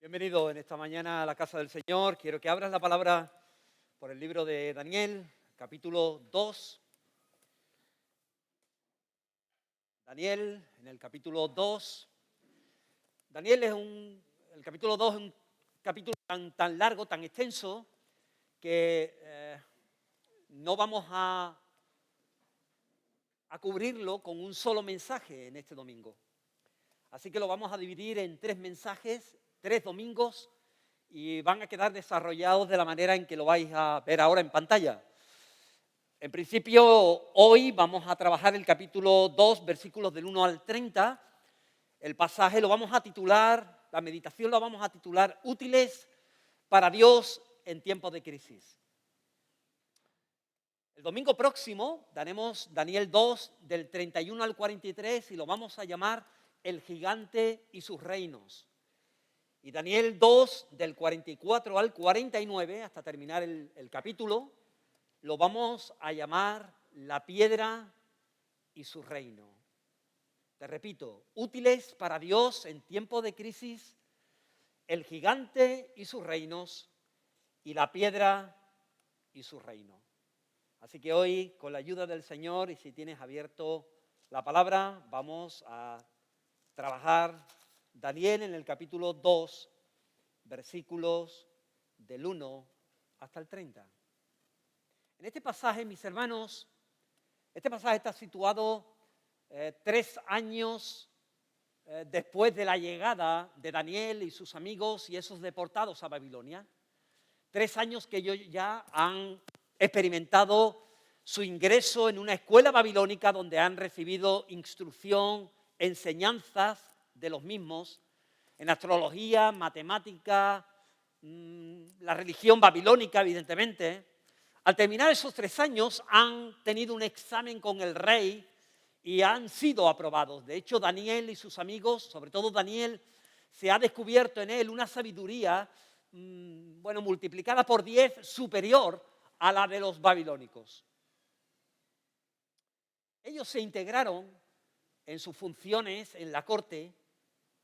Bienvenido en esta mañana a la casa del Señor. Quiero que abras la palabra por el libro de Daniel, capítulo 2. Daniel, en el capítulo 2. Daniel el capítulo 2 es un capítulo tan largo, tan extenso, que no vamos a cubrirlo con un solo mensaje en este domingo. Así que lo vamos a dividir en 3 mensajes, 3 domingos, y van a quedar desarrollados de la manera en que lo vais a ver ahora en pantalla. En principio, hoy vamos a trabajar el capítulo 2, versículos del 1 al 30. El pasaje lo vamos a titular, la meditación la vamos a titular Útiles para Dios en tiempos de crisis. El domingo próximo daremos Daniel 2, del 31 al 43, y lo vamos a llamar El gigante y sus reinos. Y Daniel 2, del 44 al 49, hasta terminar el capítulo, lo vamos a llamar La piedra y su reino. Te repito, útiles para Dios en tiempo de crisis, el gigante y sus reinos, y la piedra y su reino. Así que hoy, con la ayuda del Señor, y si tienes abierto la palabra, vamos a trabajar Daniel en el capítulo 2, versículos del 1 hasta el 30. En este pasaje, mis hermanos, este pasaje está situado 3 años después de la llegada de Daniel y sus amigos y esos deportados a Babilonia. 3 años que ellos ya han experimentado su ingreso en una escuela babilónica donde han recibido instrucción, enseñanzas de los mismos, en astrología, matemática, la religión babilónica, evidentemente. Al terminar esos 3 años han tenido un examen con el rey y han sido aprobados. De hecho, Daniel y sus amigos, sobre todo Daniel, se ha descubierto en él una sabiduría, multiplicada por 10, superior a la de los babilónicos. Ellos se integraron en sus funciones en la corte,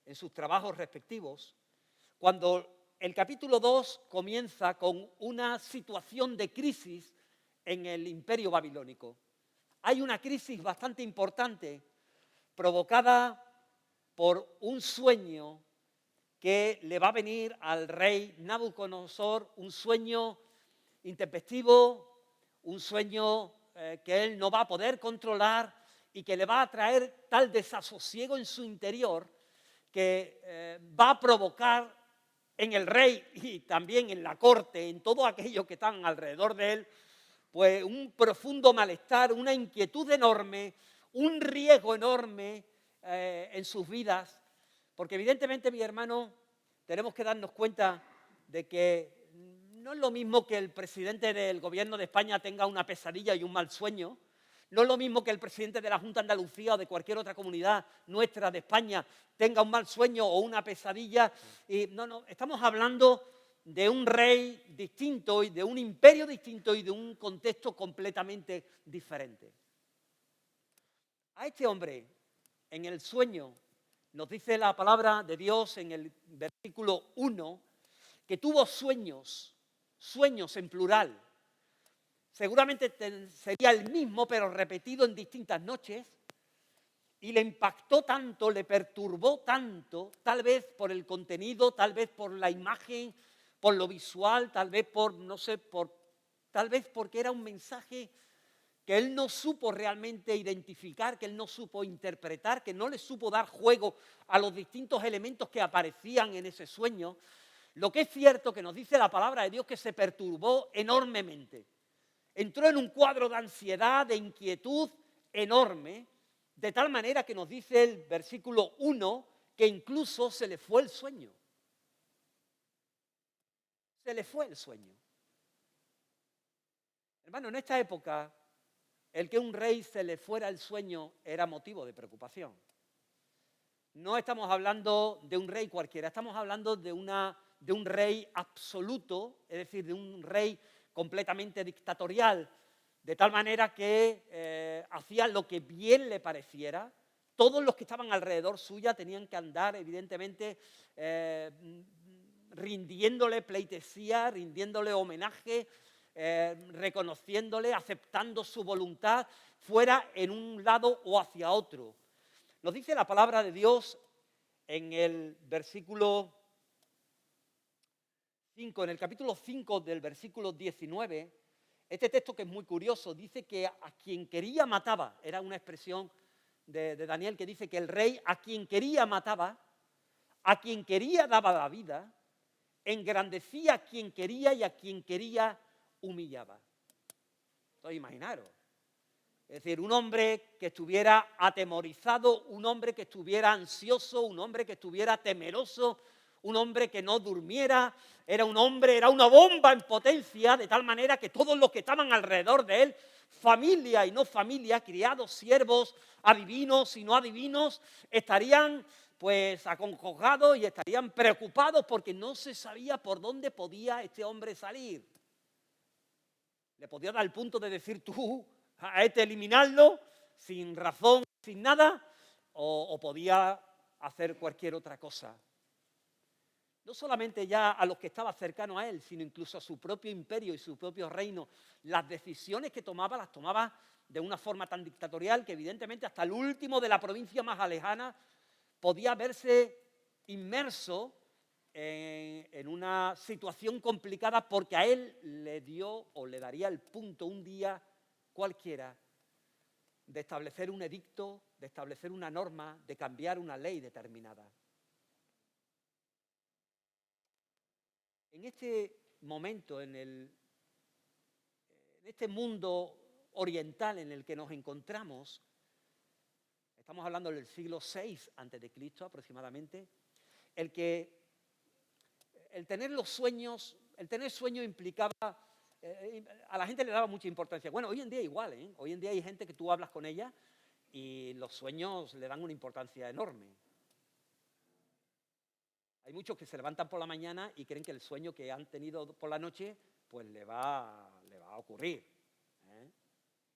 en sus trabajos respectivos, cuando el capítulo 2 comienza con una situación de crisis en el imperio babilónico. Hay una crisis bastante importante provocada por un sueño que le va a venir al rey Nabucodonosor, un sueño intempestivo, un sueño que él no va a poder controlar y que le va a traer tal desasosiego en su interior que va a provocar en el rey y también en la corte, en todo aquello que están alrededor de él, pues un profundo malestar, una inquietud enorme, un riesgo enorme en sus vidas, porque evidentemente, mi hermano, tenemos que darnos cuenta de que no es lo mismo que el presidente del gobierno de España tenga una pesadilla y un mal sueño. No es lo mismo que el presidente de la Junta de Andalucía o de cualquier otra comunidad nuestra de España tenga un mal sueño o una pesadilla. No, estamos hablando de un rey distinto y de un imperio distinto y de un contexto completamente diferente. A este hombre, en el sueño, nos dice la palabra de Dios en el versículo 1, que tuvo sueños en plural. Seguramente sería el mismo, pero repetido en distintas noches, y le impactó tanto, le perturbó tanto, tal vez por el contenido, tal vez por la imagen, por lo visual, tal vez tal vez porque era un mensaje que él no supo realmente identificar, que él no supo interpretar, que no le supo dar juego a los distintos elementos que aparecían en ese sueño. Lo que es cierto que nos dice la palabra de Dios que se perturbó enormemente. Entró en un cuadro de ansiedad, de inquietud enorme, de tal manera que nos dice el versículo 1 que incluso se le fue el sueño. Se le fue el sueño. Hermano, en esta época, el que a un rey se le fuera el sueño era motivo de preocupación. No estamos hablando de un rey cualquiera, estamos hablando de un rey absoluto, es decir, de un rey completamente dictatorial, de tal manera que hacía lo que bien le pareciera. Todos los que estaban alrededor suya tenían que andar, evidentemente, rindiéndole pleitesía, rindiéndole homenaje, reconociéndole, aceptando su voluntad, fuera en un lado o hacia otro. Nos dice la palabra de Dios en el versículo 5, en el capítulo 5 del versículo 19, este texto que es muy curioso, dice que a quien quería mataba, era una expresión de Daniel que dice que el rey a quien quería mataba, a quien quería daba la vida, engrandecía a quien quería y a quien quería humillaba. Entonces, imaginaros. Es decir, un hombre que estuviera atemorizado, un hombre que estuviera ansioso, un hombre que estuviera temeroso, un hombre que no durmiera, era un hombre, era una bomba en potencia, de tal manera que todos los que estaban alrededor de él, familia y no familia, criados, siervos, adivinos y no adivinos, estarían pues acongojados y estarían preocupados porque no se sabía por dónde podía este hombre salir. Le podía dar el punto de decir tú a este eliminarlo sin razón, sin nada, o podía hacer cualquier otra cosa. No solamente ya a los que estaban cercanos a él, sino incluso a su propio imperio y su propio reino. Las decisiones que tomaba las tomaba de una forma tan dictatorial que evidentemente hasta el último de la provincia más alejana podía verse inmerso en una situación complicada porque a él le dio o le daría el punto un día cualquiera de establecer un edicto, de establecer una norma, de cambiar una ley determinada. En este momento, en este mundo oriental en el que nos encontramos, estamos hablando del siglo VI a.C. aproximadamente, el tener sueños implicaba, a la gente le daba mucha importancia. Bueno, hoy en día igual, ¿eh? Hoy en día hay gente que tú hablas con ella y los sueños le dan una importancia enorme. Hay muchos que se levantan por la mañana y creen que el sueño que han tenido por la noche, pues le va a ocurrir, ¿eh?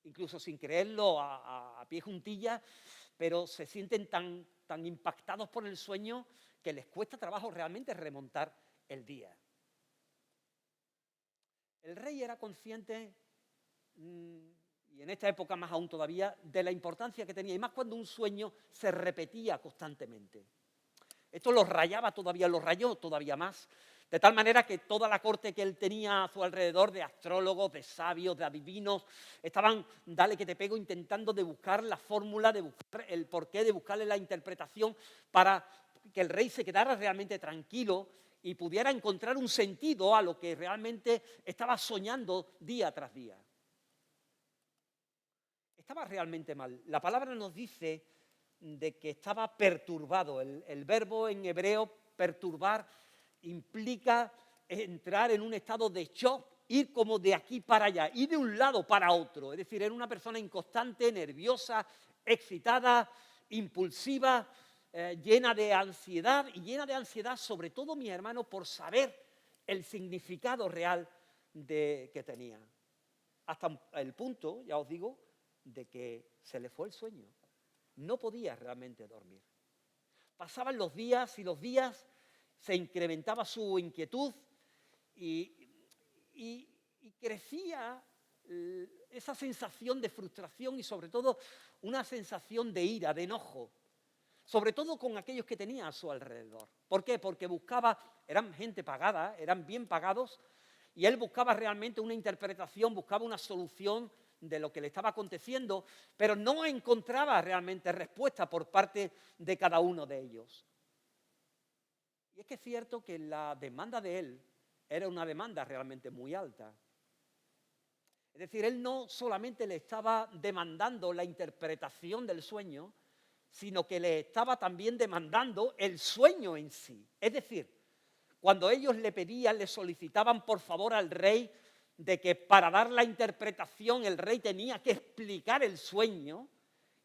Incluso sin creerlo a pie juntilla, pero se sienten tan impactados por el sueño que les cuesta trabajo realmente remontar el día. El rey era consciente, y en esta época más aún todavía, de la importancia que tenía, y más cuando un sueño se repetía constantemente. Esto lo rayó todavía más, de tal manera que toda la corte que él tenía a su alrededor, de astrólogos, de sabios, de adivinos, estaban, dale que te pego, intentando de buscar la fórmula, de buscar el porqué, de buscarle la interpretación para que el rey se quedara realmente tranquilo y pudiera encontrar un sentido a lo que realmente estaba soñando día tras día. Estaba realmente mal. La palabra nos dice de que estaba perturbado. El verbo en hebreo, perturbar, implica entrar en un estado de shock, ir como de aquí para allá, ir de un lado para otro. Es decir, era una persona inconstante, nerviosa, excitada, impulsiva, llena de ansiedad, y llena de ansiedad sobre todo, mi hermano, por saber el significado real que tenía. Hasta el punto, ya os digo, de que se le fue el sueño. No podía realmente dormir. Pasaban los días y los días, se incrementaba su inquietud y crecía esa sensación de frustración y sobre todo una sensación de ira, de enojo, sobre todo con aquellos que tenía a su alrededor. ¿Por qué? Porque eran gente pagada, eran bien pagados, y él buscaba realmente una interpretación, buscaba una solución de lo que le estaba aconteciendo, pero no encontraba realmente respuesta por parte de cada uno de ellos. Y es que es cierto que la demanda de él era una demanda realmente muy alta. Es decir, él no solamente le estaba demandando la interpretación del sueño, sino que le estaba también demandando el sueño en sí. Es decir, cuando ellos le pedían, le solicitaban por favor al rey de que para dar la interpretación el rey tenía que explicar el sueño,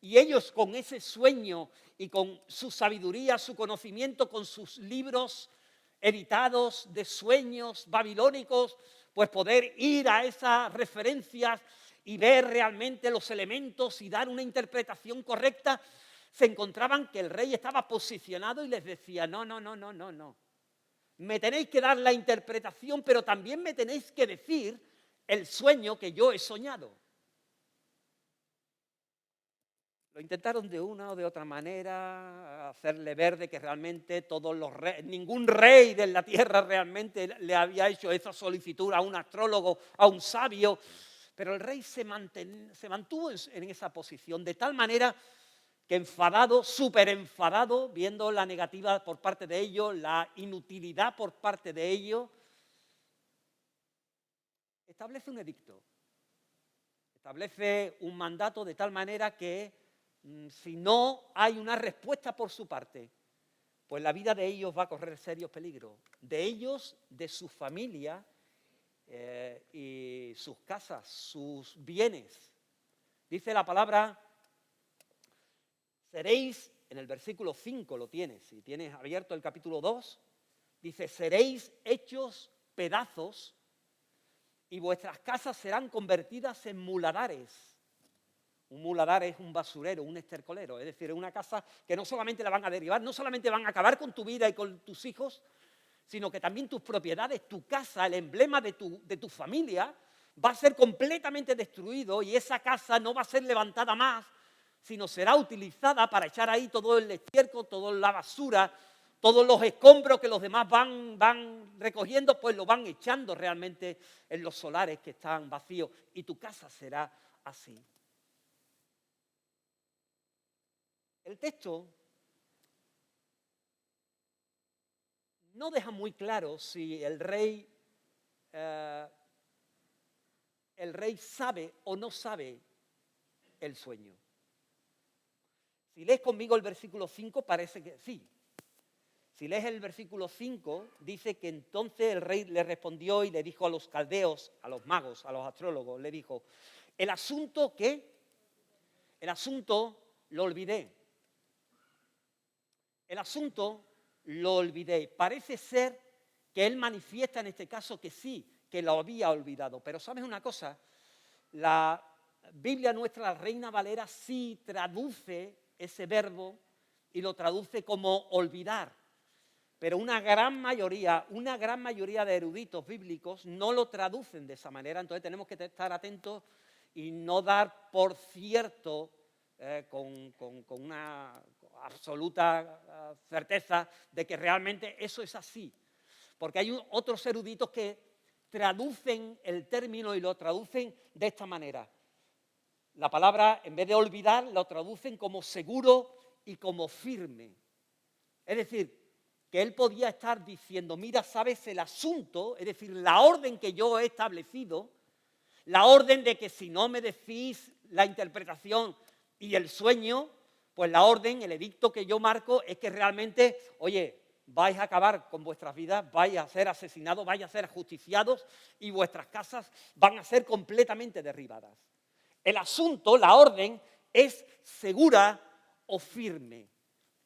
y ellos con ese sueño y con su sabiduría, su conocimiento, con sus libros editados de sueños babilónicos, pues poder ir a esas referencias y ver realmente los elementos y dar una interpretación correcta, se encontraban que el rey estaba posicionado y les decía, no. Me tenéis que dar la interpretación, pero también me tenéis que decir el sueño que yo he soñado. Lo intentaron de una o de otra manera, hacerle ver de que realmente ningún rey de la tierra realmente le había hecho esa solicitud a un astrólogo, a un sabio, pero el rey se mantuvo en esa posición de tal manera que enfadado, súper enfadado, viendo la negativa por parte de ellos, la inutilidad por parte de ellos, establece un edicto, establece un mandato de tal manera que si no hay una respuesta por su parte, pues la vida de ellos va a correr serios peligros. De ellos, de su familia y sus casas, sus bienes. Dice la palabra, seréis, en el versículo 5 lo tienes, si tienes abierto el capítulo 2, dice, seréis hechos pedazos y vuestras casas serán convertidas en muladares. Un muladar es un basurero, un estercolero, es decir, es una casa que no solamente la van a derivar, no solamente van a acabar con tu vida y con tus hijos, sino que también tus propiedades, tu casa, el emblema de tu familia, va a ser completamente destruido y esa casa no va a ser levantada más, sino será utilizada para echar ahí todo el estiércol, toda la basura, todos los escombros que los demás van recogiendo, pues lo van echando realmente en los solares que están vacíos y tu casa será así. El texto no deja muy claro si el rey sabe o no sabe el sueño. Si lees conmigo el versículo 5, parece que sí. Si lees el versículo 5, dice que entonces el rey le respondió y le dijo a los caldeos, a los magos, a los astrólogos, le dijo, el asunto lo olvidé. El asunto lo olvidé. Parece ser que él manifiesta en este caso que sí, que lo había olvidado. Pero ¿sabes una cosa? La Biblia nuestra, la Reina Valera, sí traduce ese verbo y lo traduce como olvidar. Pero una gran mayoría de eruditos bíblicos no lo traducen de esa manera. Entonces tenemos que estar atentos y no dar por cierto con una absoluta certeza de que realmente eso es así. Porque hay otros eruditos que traducen el término y lo traducen de esta manera. La palabra, en vez de olvidar, lo traducen como seguro y como firme. Es decir, que él podía estar diciendo, mira, sabes el asunto, es decir, la orden que yo he establecido, la orden de que si no me decís la interpretación y el sueño, pues la orden, el edicto que yo marco es que realmente, oye, vais a acabar con vuestras vidas, vais a ser asesinados, vais a ser ajusticiados y vuestras casas van a ser completamente derribadas. El asunto, la orden, es segura o firme.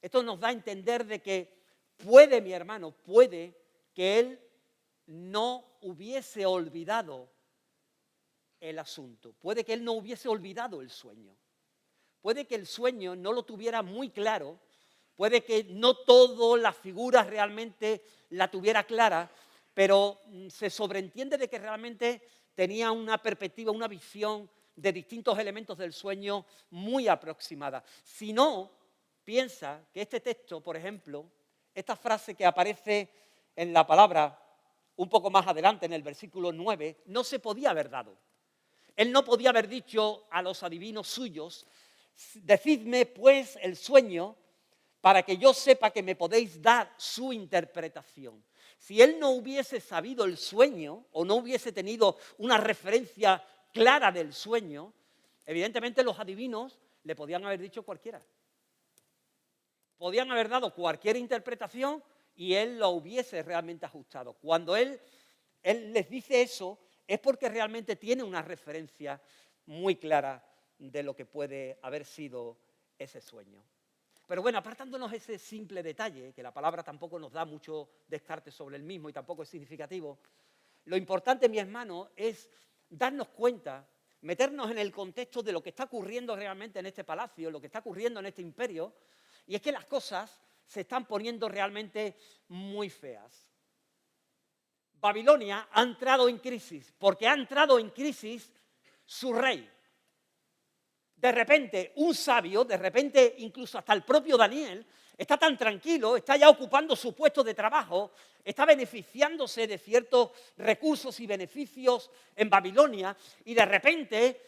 Esto nos da a entender de que puede, mi hermano, puede que él no hubiese olvidado el asunto. Puede que él no hubiese olvidado el sueño. Puede que el sueño no lo tuviera muy claro. Puede que no toda la figura realmente la tuviera clara, pero se sobreentiende de que realmente tenía una perspectiva, una visión de distintos elementos del sueño muy aproximada. Si no, piensa que este texto, por ejemplo, esta frase que aparece en la palabra un poco más adelante, en el versículo 9, no se podía haber dado. Él no podía haber dicho a los adivinos suyos, decidme pues el sueño para que yo sepa que me podéis dar su interpretación. Si él no hubiese sabido el sueño o no hubiese tenido una referencia clara del sueño, evidentemente los adivinos le podían haber dicho cualquiera. Podían haber dado cualquier interpretación y él lo hubiese realmente ajustado. Cuando él les dice eso, es porque realmente tiene una referencia muy clara de lo que puede haber sido ese sueño. Pero bueno, apartándonos ese simple detalle, que la palabra tampoco nos da mucho descarte sobre el mismo y tampoco es significativo, lo importante, mi hermano, es darnos cuenta, meternos en el contexto de lo que está ocurriendo realmente en este palacio, lo que está ocurriendo en este imperio, y es que las cosas se están poniendo realmente muy feas. Babilonia ha entrado en crisis, porque ha entrado en crisis su rey. De repente, un sabio, de repente incluso hasta el propio Daniel, está tan tranquilo, está ya ocupando su puesto de trabajo, está beneficiándose de ciertos recursos y beneficios en Babilonia, y de repente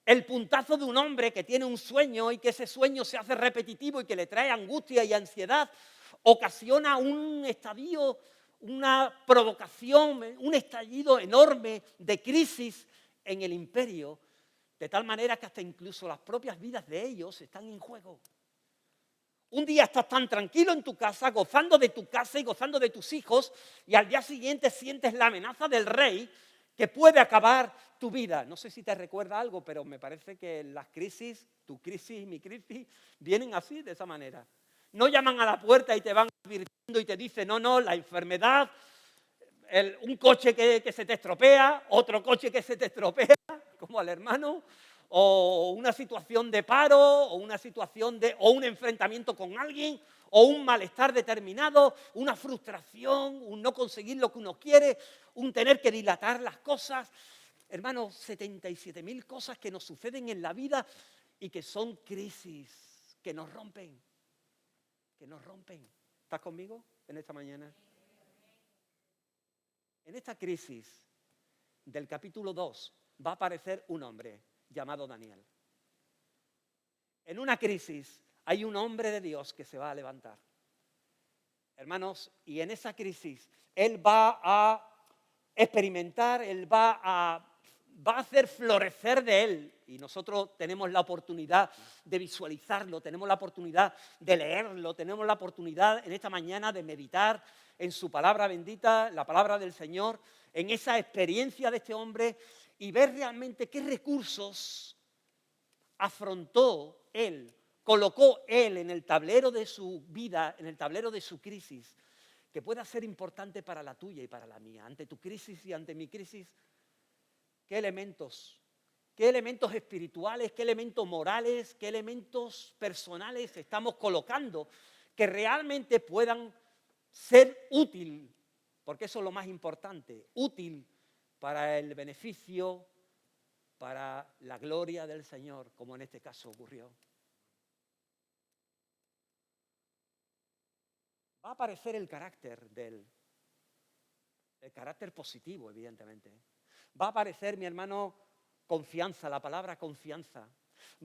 el puntazo de un hombre que tiene un sueño y que ese sueño se hace repetitivo y que le trae angustia y ansiedad, ocasiona un estadio, una provocación, un estallido enorme de crisis en el imperio, de tal manera que hasta incluso las propias vidas de ellos están en juego. Un día estás tan tranquilo en tu casa, gozando de tu casa y gozando de tus hijos, y al día siguiente sientes la amenaza del rey que puede acabar tu vida. No sé si te recuerda algo, pero me parece que las crisis, tu crisis y mi crisis, vienen así, de esa manera. No llaman a la puerta y te van advirtiendo y te dicen, no, la enfermedad, un coche que se te estropea, otro coche que se te estropea, como al hermano, o una situación de paro, o una situación o un enfrentamiento con alguien, o un malestar determinado, una frustración, un no conseguir lo que uno quiere, un tener que dilatar las cosas. Hermanos, 77.000 cosas que nos suceden en la vida y que son crisis, que nos rompen, que nos rompen. ¿Estás conmigo en esta mañana? En esta crisis del capítulo 2 va a aparecer un hombre llamado Daniel. En una crisis hay un hombre de Dios que se va a levantar. Hermanos, y en esa crisis él va a experimentar, él va a hacer florecer de él. Y nosotros tenemos la oportunidad de visualizarlo, tenemos la oportunidad de leerlo, tenemos la oportunidad en esta mañana de meditar en su palabra bendita, la palabra del Señor, en esa experiencia de este hombre y ver realmente qué recursos afrontó él, colocó él en el tablero de su vida, en el tablero de su crisis, que pueda ser importante para la tuya y para la mía. Ante tu crisis y ante mi crisis, ¿qué elementos espirituales, qué elementos morales, qué elementos personales estamos colocando que realmente puedan ser útil, porque eso es lo más importante, útil para el beneficio, para la gloria del Señor, como en este caso ocurrió? Va a aparecer el carácter de él, el carácter positivo, evidentemente. Va a aparecer, mi hermano, confianza, la palabra confianza.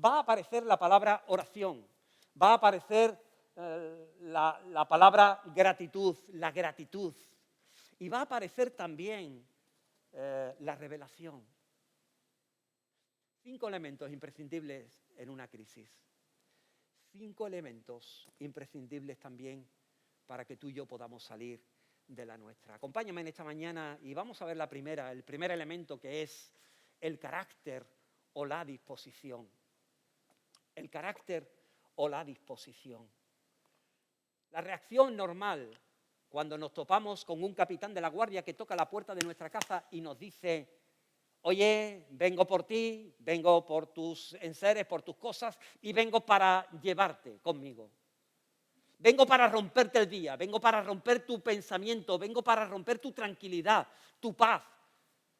Va a aparecer la palabra oración. Va a aparecer la palabra gratitud, la gratitud. Y va a aparecer también la revelación. 5 elementos imprescindibles en una crisis. 5 elementos imprescindibles también para que tú y yo podamos salir de la nuestra. Acompáñame en esta mañana y vamos a ver el primer elemento, que es el carácter o la disposición. El carácter o la disposición. La reacción normal cuando nos topamos con un capitán de la guardia que toca la puerta de nuestra casa y nos dice: oye, vengo por ti, vengo por tus enseres, por tus cosas, y vengo para llevarte conmigo. Vengo para romperte el día, vengo para romper tu pensamiento, vengo para romper tu tranquilidad, tu paz.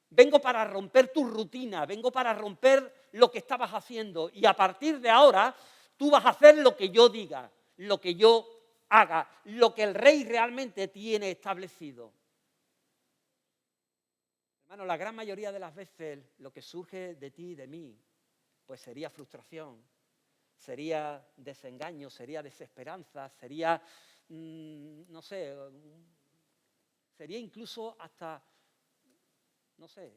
Vengo para romper tu rutina, vengo para romper lo que estabas haciendo. Y a partir de ahora, tú vas a hacer lo que yo diga, lo que yo haga, lo que el rey realmente tiene establecido. Hermano, la gran mayoría de las veces lo que surge de ti y de mí, pues sería frustración, sería desengaño, sería desesperanza, sería, no sé, sería incluso hasta, no sé,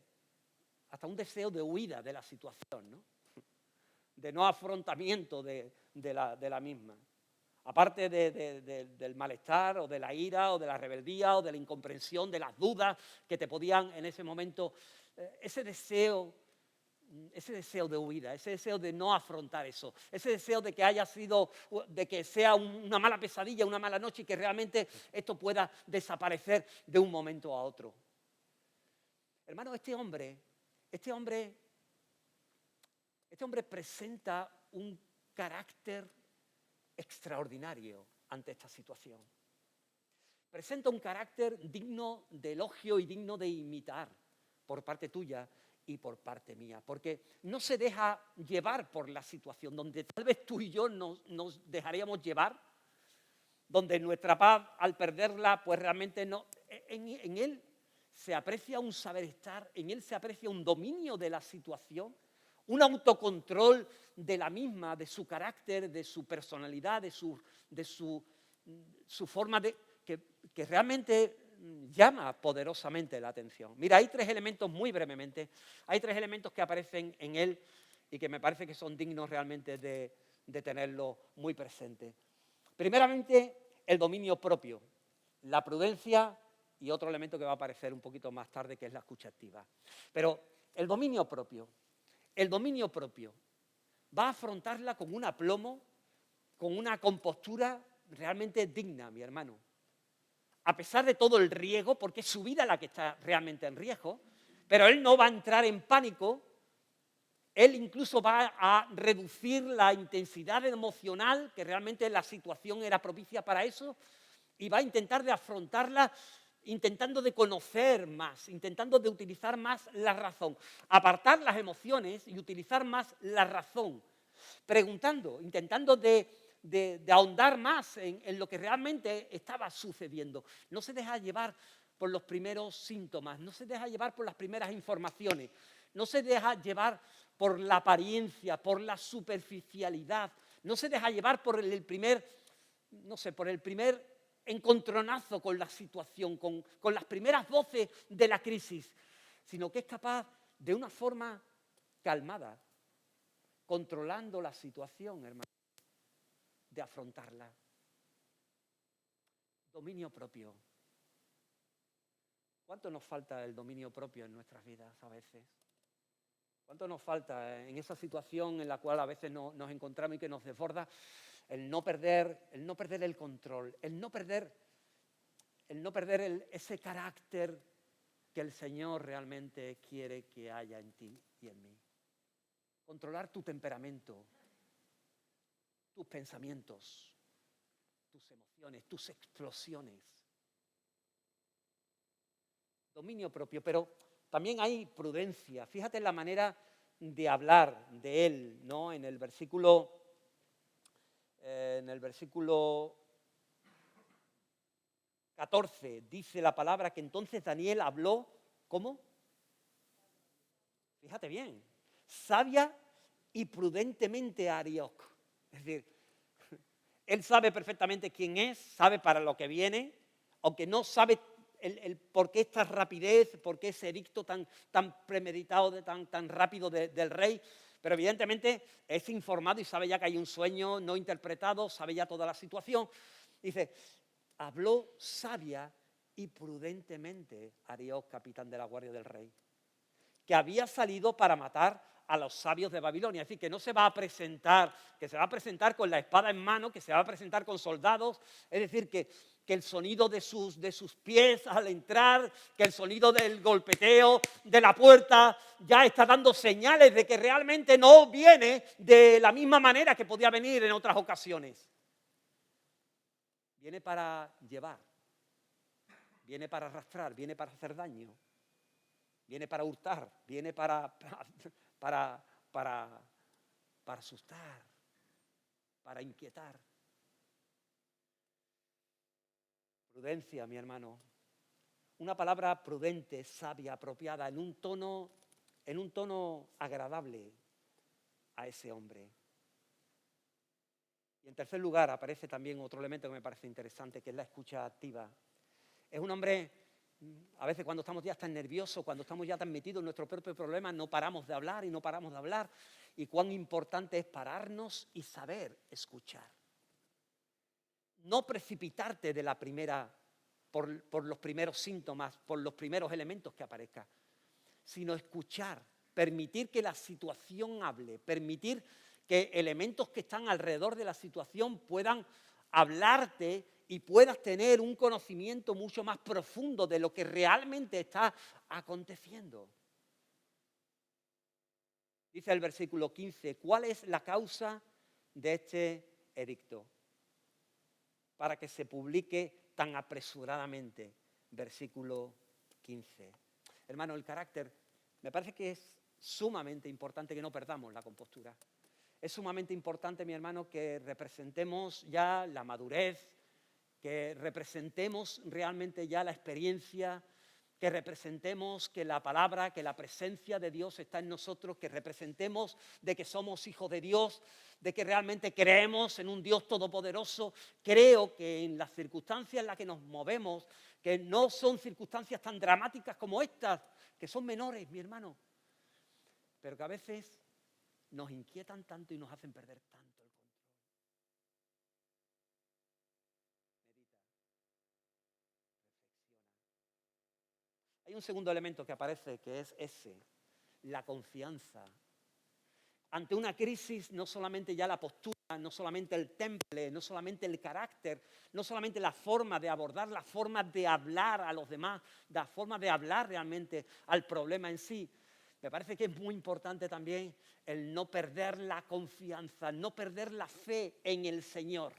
hasta un deseo de huida de la situación, ¿no? De no afrontamiento de la misma. Aparte del malestar o de la ira o de la rebeldía o de la incomprensión, de las dudas que te podían en ese momento, ese deseo de huida, ese deseo de no afrontar eso, ese deseo de que sea una mala pesadilla, una mala noche y que realmente esto pueda desaparecer de un momento a otro. Hermano, este hombre presenta un carácter extraordinario ante esta situación. presenta un carácter digno de elogio y digno de imitar por parte tuya y por parte mía, porque no se deja llevar por la situación, donde tal vez tú y yo nos dejaríamos llevar, donde nuestra paz, al perderla, pues realmente no. En él se aprecia un saber estar, en él se aprecia un dominio de la situación, un autocontrol de la misma, de su carácter, de su personalidad, de su forma de que realmente llama poderosamente la atención. Mira, hay tres elementos, muy brevemente, hay tres elementos que aparecen en él y que me parece que son dignos realmente de tenerlo muy presente. Primeramente, el dominio propio, la prudencia y otro elemento que va a aparecer un poquito más tarde, que es la escucha activa. Pero el dominio propio va a afrontarla con un aplomo, con una compostura realmente digna, mi hermano. A pesar de todo el riesgo, porque es su vida la que está realmente en riesgo, pero él no va a entrar en pánico. Él incluso va a reducir la intensidad emocional, que realmente la situación era propicia para eso, y va a intentar de afrontarla intentando de conocer más, intentando de utilizar más la razón, apartar las emociones y utilizar más la razón, preguntando, intentando de ahondar más en lo que realmente estaba sucediendo. No se deja llevar por los primeros síntomas, no se deja llevar por las primeras informaciones, no se deja llevar por la apariencia, por la superficialidad, no se deja llevar por el primer encontronazo con la situación, con las primeras voces de la crisis, sino que es capaz de una forma calmada, controlando la situación, hermano, de afrontarla. Dominio propio. ¿Cuánto nos falta el dominio propio en nuestras vidas a veces? ¿Cuánto nos falta en esa situación en la cual a veces nos encontramos y que nos desborda el no perder el control, el no perder ese carácter que el Señor realmente quiere que haya en ti y en mí? Controlar tu temperamento, tus pensamientos, tus emociones, tus explosiones. Dominio propio, pero también hay prudencia. Fíjate en la manera de hablar de él, ¿no? En el versículo 14 dice la palabra que entonces Daniel habló, ¿cómo? Fíjate bien, sabia y prudentemente a Arioc. Es decir, él sabe perfectamente quién es, sabe para lo que viene, aunque no sabe el por qué esta rapidez, por qué ese edicto tan premeditado, tan rápido del rey, pero evidentemente es informado y sabe ya que hay un sueño no interpretado, sabe ya toda la situación. Dice, habló sabia y prudentemente Arioc, capitán de la guardia del rey, que había salido para matar a los sabios de Babilonia. Es decir, que no se va a presentar, que se va a presentar con la espada en mano, que se va a presentar con soldados. Es decir, que el sonido de sus pies al entrar, que el sonido del golpeteo de la puerta ya está dando señales de que realmente no viene de la misma manera que podía venir en otras ocasiones. Viene para llevar, viene para arrastrar, viene para hacer daño, viene para hurtar, viene para asustar, para inquietar. Prudencia, mi hermano. Una palabra prudente, sabia, apropiada, en un tono agradable a ese hombre. Y en tercer lugar aparece también otro elemento que me parece interesante, que es la escucha activa. Es un hombre, a veces cuando estamos ya tan nerviosos, cuando estamos ya tan metidos en nuestro propio problema, no paramos de hablar y no paramos de hablar. Y cuán importante es pararnos y saber escuchar. No precipitarte de la primera, por los primeros síntomas, por los primeros elementos que aparezcan, sino escuchar, permitir que la situación hable, permitir que elementos que están alrededor de la situación puedan hablarte y puedas tener un conocimiento mucho más profundo de lo que realmente está aconteciendo. Dice el versículo 15, ¿cuál es la causa de este edicto? Para que se publique tan apresuradamente? Versículo 15. Hermano, el carácter, me parece que es sumamente importante que no perdamos la compostura. Es sumamente importante, mi hermano, que representemos ya la madurez, que representemos realmente ya la experiencia, que representemos que la palabra, que la presencia de Dios está en nosotros, que representemos de que somos hijos de Dios, de que realmente creemos en un Dios todopoderoso. Creo que en las circunstancias en las que nos movemos, que no son circunstancias tan dramáticas como estas, que son menores, mi hermano, pero que a veces nos inquietan tanto y nos hacen perder tanto el control. Medita, reflexiona. Hay un segundo elemento que aparece, que es ese, la confianza. Ante una crisis, no solamente ya la postura, no solamente el temple, no solamente el carácter, no solamente la forma de abordar, la forma de hablar a los demás, la forma de hablar realmente al problema en sí. Me parece que es muy importante también el no perder la confianza, no perder la fe en el Señor.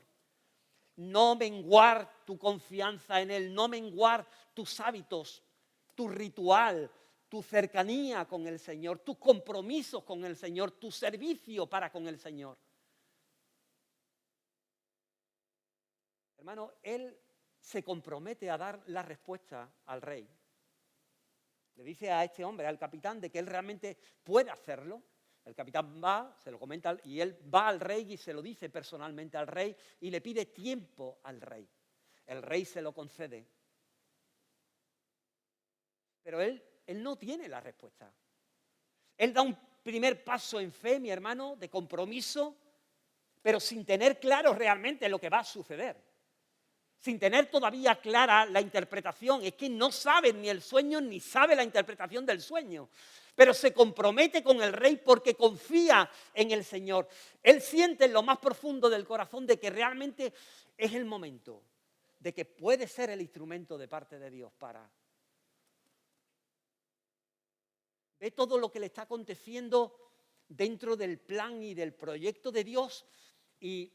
No menguar tu confianza en Él, no menguar tus hábitos, tu ritual, tu cercanía con el Señor, tus compromisos con el Señor, tu servicio para con el Señor. Hermano, Él se compromete a dar la respuesta al rey. Le dice a este hombre, al capitán, de que él realmente puede hacerlo. El capitán va, se lo comenta, y él va al rey y se lo dice personalmente al rey y le pide tiempo al rey. El rey se lo concede. Pero él no tiene la respuesta. Él da un primer paso en fe, mi hermano, de compromiso, pero sin tener claro realmente lo que va a suceder. Sin tener todavía clara la interpretación. Es que no sabe ni el sueño ni sabe la interpretación del sueño. Pero se compromete con el rey porque confía en el Señor. Él siente en lo más profundo del corazón de que realmente es el momento, de que puede ser el instrumento de parte de Dios para... Ve todo lo que le está aconteciendo dentro del plan y del proyecto de Dios y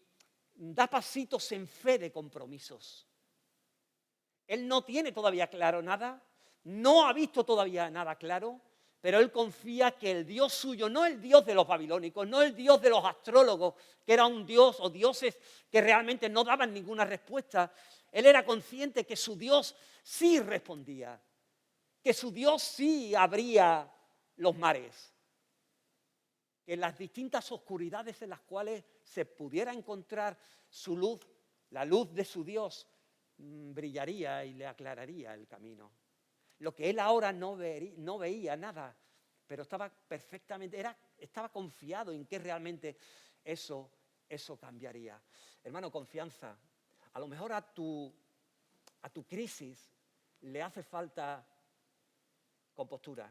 da pasitos en fe de compromisos. Él no tiene todavía claro nada, no ha visto todavía nada claro, pero él confía que el Dios suyo, no el Dios de los babilónicos, no el Dios de los astrólogos, que era un Dios o dioses que realmente no daban ninguna respuesta, él era consciente que su Dios sí respondía, que su Dios sí abría los mares, que en las distintas oscuridades en las cuales se pudiera encontrar su luz, la luz de su Dios, brillaría y le aclararía el camino. Lo que él ahora no veía nada, pero estaba perfectamente, estaba confiado en que realmente eso cambiaría. Hermano, confianza. A lo mejor a tu crisis le hace falta compostura.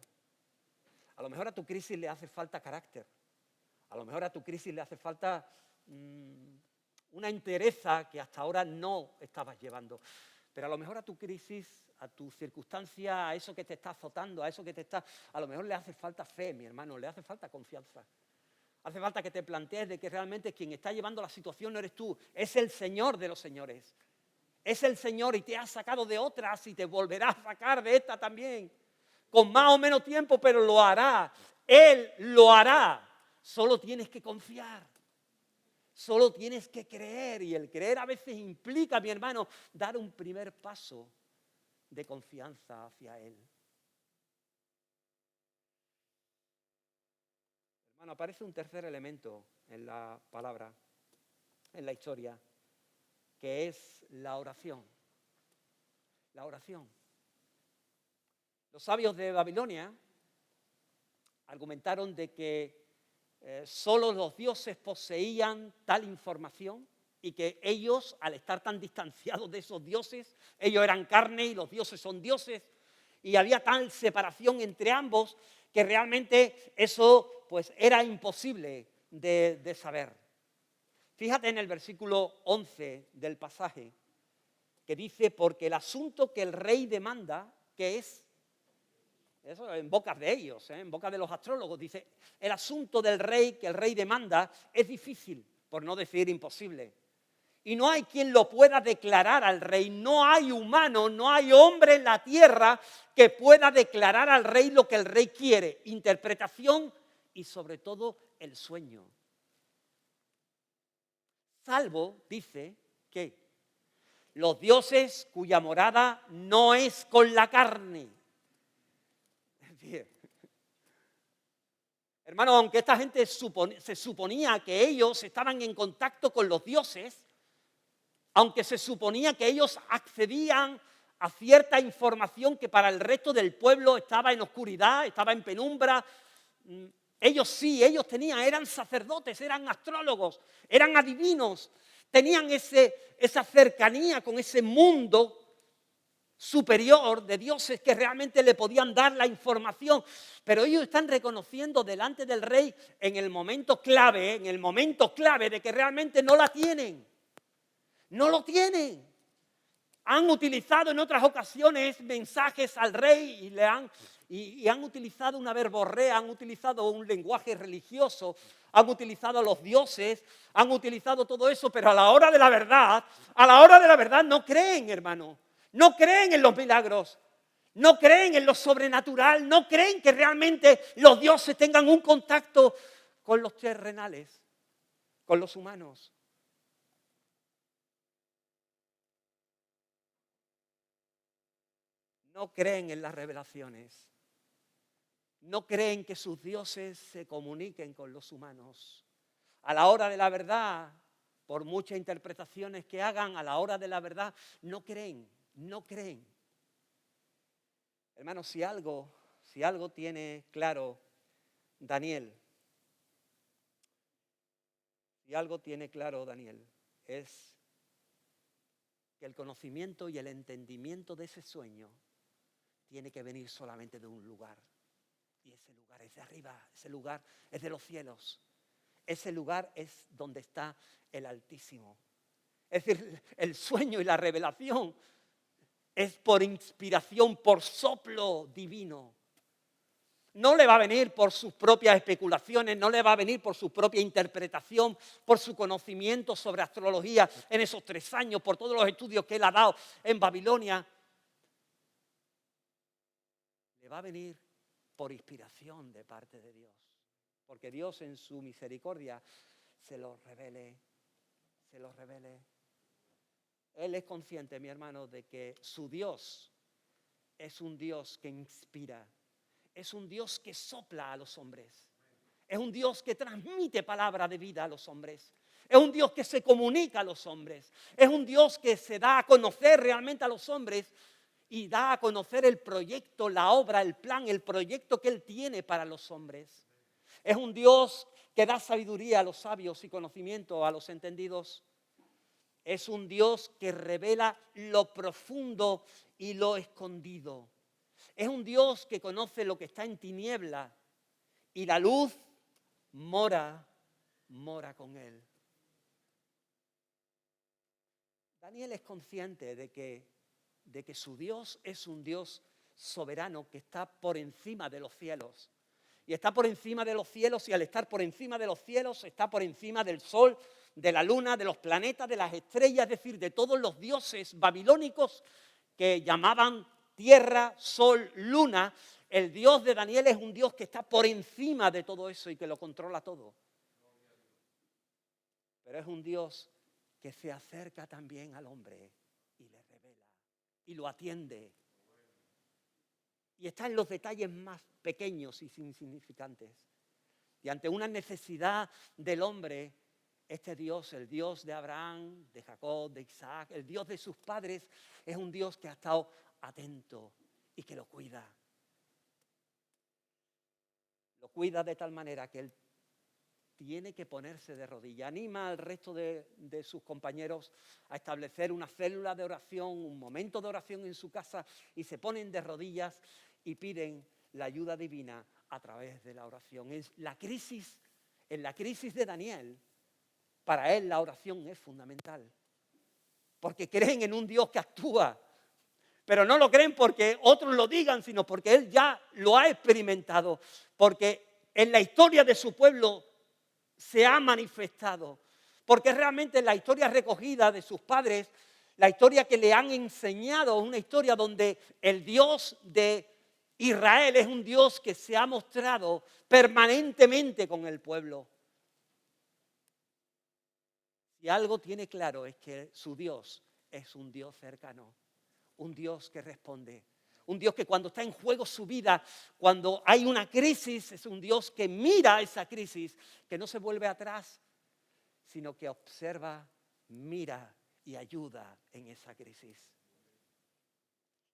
A lo mejor a tu crisis le hace falta carácter. A lo mejor a tu crisis le hace falta una entereza que hasta ahora no estabas llevando. Pero a lo mejor a tu crisis, a tu circunstancia, a eso que te está azotando, a eso que a lo mejor le hace falta fe, mi hermano, le hace falta confianza. Hace falta que te plantees de que realmente quien está llevando la situación no eres tú, es el Señor de los señores. Es el Señor y te ha sacado de otras y te volverá a sacar de esta también. Con más o menos tiempo, pero lo hará. Él lo hará. Solo tienes que confiar. Solo tienes que creer. Y el creer a veces implica, mi hermano, dar un primer paso de confianza hacia Él. Hermano, aparece un tercer elemento en la palabra, en la historia, que es la oración. La oración. Los sabios de Babilonia argumentaron de que solo los dioses poseían tal información y que ellos, al estar tan distanciados de esos dioses, ellos eran carne y los dioses son dioses, y había tal separación entre ambos que realmente eso pues era imposible de saber. Fíjate en el versículo 11 del pasaje, que dice, porque el asunto que el rey demanda, que es, eso en boca de ellos, en boca de los astrólogos, dice, el asunto del rey que el rey demanda es difícil, por no decir imposible. y no hay quien lo pueda declarar al rey. No hay humano, no hay hombre en la tierra que pueda declarar al rey lo que el rey quiere. Interpretación y sobre todo el sueño. Salvo, dice, que los dioses cuya morada no es con la carne. Bien. Hermano, aunque esta gente se suponía que ellos estaban en contacto con los dioses, aunque se suponía que ellos accedían a cierta información que para el resto del pueblo estaba en oscuridad, estaba en penumbra, ellos sí, eran sacerdotes, eran astrólogos, eran adivinos, tenían esa cercanía con ese mundo superior de dioses que realmente le podían dar la información, pero ellos están reconociendo delante del rey en el momento clave de que realmente no la tienen. No lo tienen. Han utilizado en otras ocasiones mensajes al rey y han utilizado una verborrea, han utilizado un lenguaje religioso, han utilizado a los dioses, han utilizado todo eso, pero a la hora de la verdad no creen, hermano. No creen en los milagros, no creen en lo sobrenatural, no creen que realmente los dioses tengan un contacto con los terrenales, con los humanos. No creen en las revelaciones. No creen que sus dioses se comuniquen con los humanos. A la hora de la verdad, por muchas interpretaciones que hagan, a la hora de la verdad, no creen. Hermanos, si algo tiene claro Daniel, es que el conocimiento y el entendimiento de ese sueño tiene que venir solamente de un lugar. Y ese lugar es de arriba, ese lugar es de los cielos. Ese lugar es donde está el Altísimo. Es decir, el sueño y la revelación es por inspiración, por soplo divino. No le va a venir por sus propias especulaciones, no le va a venir por su propia interpretación, por su conocimiento sobre astrología en esos 3 años, por todos los estudios que él ha dado en Babilonia. Le va a venir por inspiración de parte de Dios. Porque Dios en su misericordia se lo revele. Él es consciente, mi hermano, de que su Dios es un Dios que inspira, es un Dios que sopla a los hombres, es un Dios que transmite palabra de vida a los hombres, es un Dios que se comunica a los hombres, es un Dios que se da a conocer realmente a los hombres y da a conocer el proyecto, la obra, el plan, el proyecto que Él tiene para los hombres. Es un Dios que da sabiduría a los sabios y conocimiento a los entendidos. Es un Dios que revela lo profundo y lo escondido. Es un Dios que conoce lo que está en tiniebla y la luz mora con Él. Daniel es consciente de que su Dios es un Dios soberano que está por encima de los cielos. Y está por encima de los cielos, y al estar por encima de los cielos está por encima del sol, de la luna, de los planetas, de las estrellas, es decir, de todos los dioses babilónicos que llamaban tierra, sol, luna. El Dios de Daniel es un Dios que está por encima de todo eso y que lo controla todo. Pero es un Dios que se acerca también al hombre y le revela y lo atiende. Y está en los detalles más pequeños y insignificantes. Y ante una necesidad del hombre, este Dios, el Dios de Abraham, de Jacob, de Isaac, el Dios de sus padres, es un Dios que ha estado atento y que lo cuida. Lo cuida de tal manera que él tiene que ponerse de rodillas. Anima al resto de sus compañeros a establecer una célula de oración, un momento de oración en su casa, y se ponen de rodillas y piden la ayuda divina a través de la oración. En la crisis de Daniel, para él la oración es fundamental, porque creen en un Dios que actúa, pero no lo creen porque otros lo digan, sino porque él ya lo ha experimentado, porque en la historia de su pueblo se ha manifestado, porque realmente la historia recogida de sus padres, la historia que le han enseñado, es una historia donde el Dios de Israel es un Dios que se ha mostrado permanentemente con el pueblo. Y algo tiene claro es que su Dios es un Dios cercano, un Dios que responde, un Dios que cuando está en juego su vida, cuando hay una crisis, es un Dios que mira esa crisis, que no se vuelve atrás, sino que observa, mira y ayuda en esa crisis.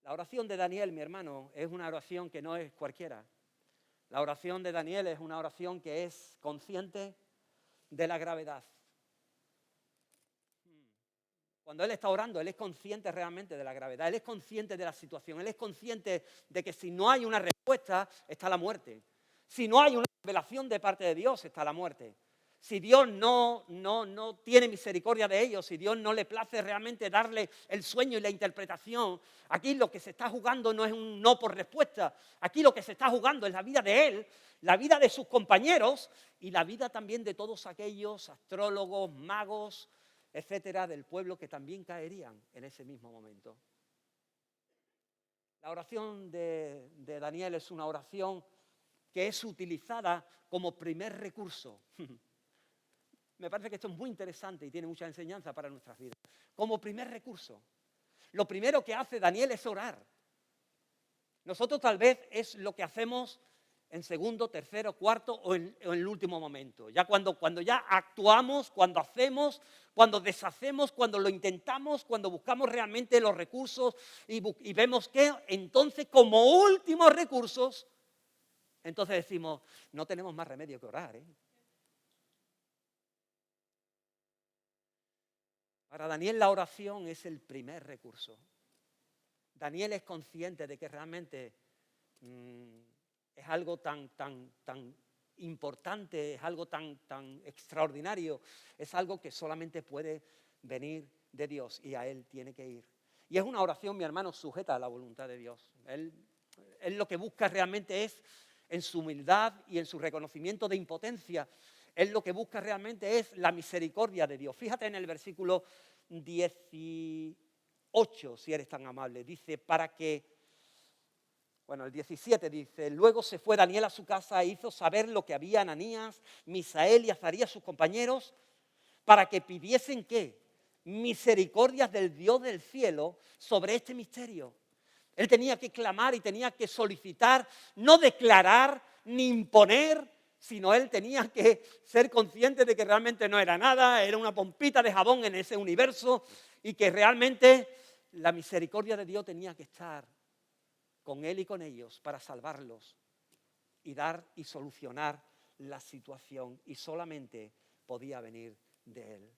La oración de Daniel, mi hermano, es una oración que no es cualquiera. La oración de Daniel es una oración que es consciente de la gravedad. Cuando él está orando, él es consciente realmente de la gravedad, él es consciente de la situación, él es consciente de que si no hay una respuesta, está la muerte. Si no hay una revelación de parte de Dios, está la muerte. Si Dios no tiene misericordia de ellos, si Dios no le place realmente darle el sueño y la interpretación, aquí lo que se está jugando no es un no por respuesta, aquí lo que se está jugando es la vida de él, la vida de sus compañeros y la vida también de todos aquellos astrólogos, magos, etcétera, del pueblo que también caerían en ese mismo momento. La oración de Daniel es una oración que es utilizada como primer recurso. Me parece que esto es muy interesante y tiene mucha enseñanza para nuestras vidas. Como primer recurso. Lo primero que hace Daniel es orar. Nosotros tal vez es lo que hacemos en segundo, tercero, cuarto o en el último momento. Ya cuando ya actuamos, cuando hacemos, cuando deshacemos, cuando lo intentamos, cuando buscamos realmente los recursos y vemos que entonces como últimos recursos, entonces decimos, no tenemos más remedio que orar, ¿eh? Para Daniel la oración es el primer recurso. Daniel es consciente de que realmente es algo tan importante, es algo tan extraordinario, es algo que solamente puede venir de Dios y a Él tiene que ir. Y es una oración, mi hermano, sujeta a la voluntad de Dios. Él lo que busca realmente es, en su humildad y en su reconocimiento de impotencia, él lo que busca realmente es la misericordia de Dios. Fíjate en el versículo 18, si eres tan amable. Dice, el 17 dice, luego se fue Daniel a su casa e hizo saber lo que había Ananías, Misael y Azarías, sus compañeros, para que pidiesen, ¿qué? Misericordias del Dios del cielo sobre este misterio. Él tenía que clamar y tenía que solicitar, no declarar ni imponer, sino él tenía que ser consciente de que realmente no era nada, era una pompita de jabón en ese universo y que realmente la misericordia de Dios tenía que estar con él y con ellos para salvarlos y dar y solucionar la situación y solamente podía venir de él.